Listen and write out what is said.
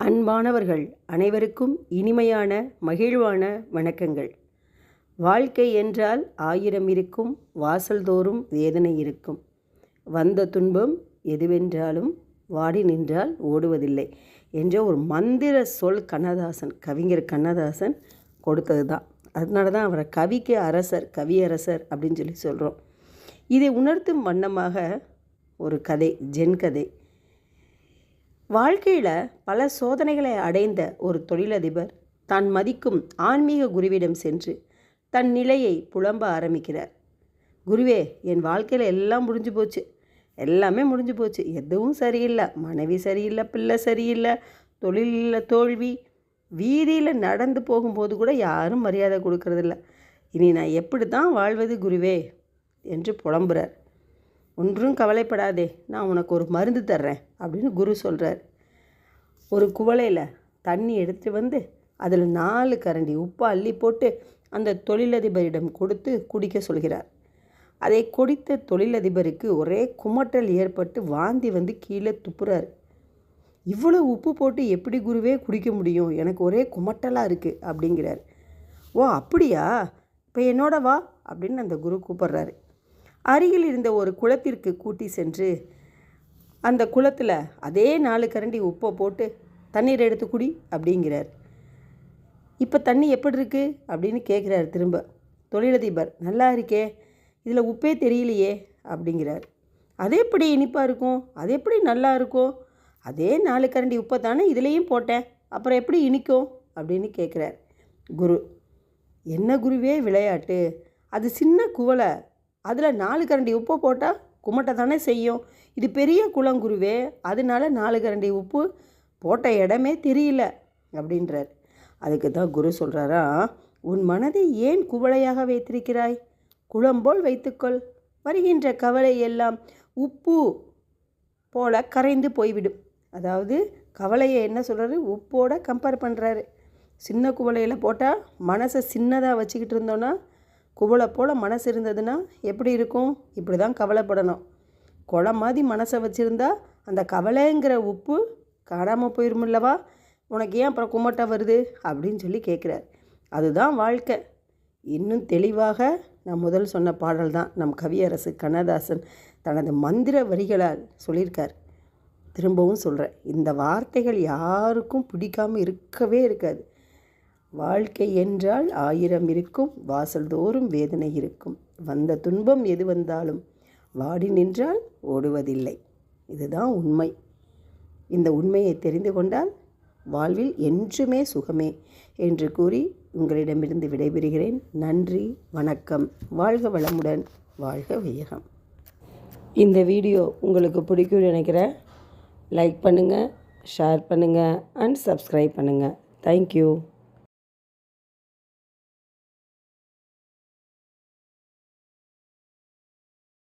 அன்பானவர்கள் அனைவருக்கும் இனிமையான மகிழ்வான வணக்கங்கள். வாழ்க்கை என்றால் 1000 இருக்கும், வாசல்தோறும் வேதனை இருக்கும். வந்த துன்பம் எதுவென்றாலும் வாடி நின்றால் ஓடுவதில்லை என்ற ஒரு மந்திர சொல் கவிஞர் கண்ணதாசன் கொடுத்தது தான். அதனால தான் அவரை கவிக்கு அரசர், கவியரசர் அப்படின்னு சொல்லி சொல்கிறோம். இதை உணர்த்தும் வண்ணமாக ஒரு கதை, ஜென் கதை. வாழ்க்கையில் பல சோதனைகளை அடைந்த ஒரு தொழிலதிபர் தான் மதிக்கும் ஆன்மீக குருவிடம் சென்று தன் நிலையை புலம்ப ஆரம்பிக்கிறார். குருவே, என் வாழ்க்கையில் எல்லாம் முடிஞ்சு போச்சு, எல்லாமே முடிஞ்சு போச்சு, எதுவும் சரியில்லை, மனைவி சரியில்லை, பிள்ளை சரியில்லை, தொழிலில் தோல்வி, வீதியில் நடந்து போகும்போது கூட யாரும் மரியாதை கொடுக்கறதில்ல, இனி நான் எப்படி தான் வாழ்வது குருவே என்று புலம்புறார். ஒன்றும் கவலைப்படாதே, நான் உனக்கு ஒரு மருந்து தர்றேன் அப்படின்னு குரு சொல்கிறார். ஒரு குவளையில் தண்ணி எடுத்துகிட்டு வந்து அதில் 4 கரண்டி உப்பை அள்ளி போட்டு அந்த தொழிலதிபரிடம் கொடுத்து குடிக்க சொல்கிறார். அதை குடித்த தொழிலதிபருக்கு ஒரே குமட்டல் ஏற்பட்டு வாந்தி வந்து கீழே துப்புறார். இவ்வளோ உப்பு போட்டு எப்படி குருவே குடிக்க முடியும், எனக்கு ஒரே குமட்டலாக இருக்குது அப்படிங்கிறார். ஓ அப்படியா, இப்போ என்னோட வா அப்படின்னு அந்த குரு கூப்பிட்றாரு. அருகில் இருந்த ஒரு குளத்திற்கு கூட்டி சென்று அந்த குளத்தில் அதே 4 கரண்டி உப்பை போட்டு தண்ணீர் எடுத்து குடி அப்படிங்கிறார். இப்போ தண்ணி எப்படி இருக்குது அப்படின்னு கேட்குறாரு திரும்ப. தொழிலதிபர், நல்லா இருக்கே, இதில் உப்பே தெரியலையே அப்படிங்கிறார். அது எப்படி இனிப்பாக இருக்கும், அது எப்படி நல்லா இருக்கும், அதே 4 கரண்டி உப்பை தானே இதுலேயும் போட்டேன், அப்புறம் எப்படி இனிக்கும் அப்படின்னு கேட்குறார். குரு, என்ன குருவே விளையாட்டு, அது சின்ன குவளை, அதில் 4 கரண்டி உப்பை போட்டால் குமட்டை தானே செய்யும், இது பெரிய குளங்குருவே, அதனால 4 கரண்டி உப்பு போட்ட இடமே தெரியல அப்படின்றார். அதுக்கு தான் குரு சொல்கிறாரா, உன் மனதை ஏன் குவளையாக வைத்திருக்கிறாய், குளம்போல் வைத்துக்கொள், வருகின்ற கவலை எல்லாம் உப்பு போல கரைந்து போய்விடும். அதாவது கவலையை என்ன சொல்கிறாரு, உப்போட கம்பேர் பண்ணுறாரு. சின்ன குவளையில் போட்டால் மனசை சின்னதாக வச்சுக்கிட்டு இருந்தோன்னா, குவளை போல் மனசு இருந்ததுன்னா எப்படி இருக்கும், இப்படி தான் கவலைப்படணும். குளம் மாதிரி மனசை வச்சுருந்தா அந்த கவலைங்கிற உப்பு காணாமல் போயிருமில்லவா, உனக்கு ஏன் அப்புறம் குமட்டை வருது அப்படின்னு சொல்லி கேட்குறார். அதுதான் வாழ்க்கை. இன்னும் தெளிவாக நான் முதல் சொன்ன பாடல் தான் நம் கவியரசு கண்ணதாசன் தனது மந்திர வரிகளால் சொல்லியிருக்கார். திரும்பவும் சொல்கிறேன், இந்த வார்த்தைகள் யாருக்கும் பிடிக்காமல் இருக்கவே இருக்காது. வாழ்க்கை என்றால் 1000 இருக்கும், வாசல்தோறும் வேதனை இருக்கும், வந்த துன்பம் எது வந்தாலும் வாடி நின்றால் ஓடுவதில்லை. இதுதான் உண்மை. இந்த உண்மையை தெரிந்து கொண்டால் வாழ்வில் என்றுமே சுகமே என்று கூறி உங்களிடமிருந்து விடைபெறுகிறேன். நன்றி, வணக்கம். வாழ்க வளமுடன், வாழ்க வையகம். இந்த வீடியோ உங்களுக்கு பிடிக்கும்னு நினைக்கிறேன். லைக் பண்ணுங்கள், ஷேர் பண்ணுங்கள் அண்ட் சப்ஸ்கிரைப் பண்ணுங்கள். தேங்க்யூ.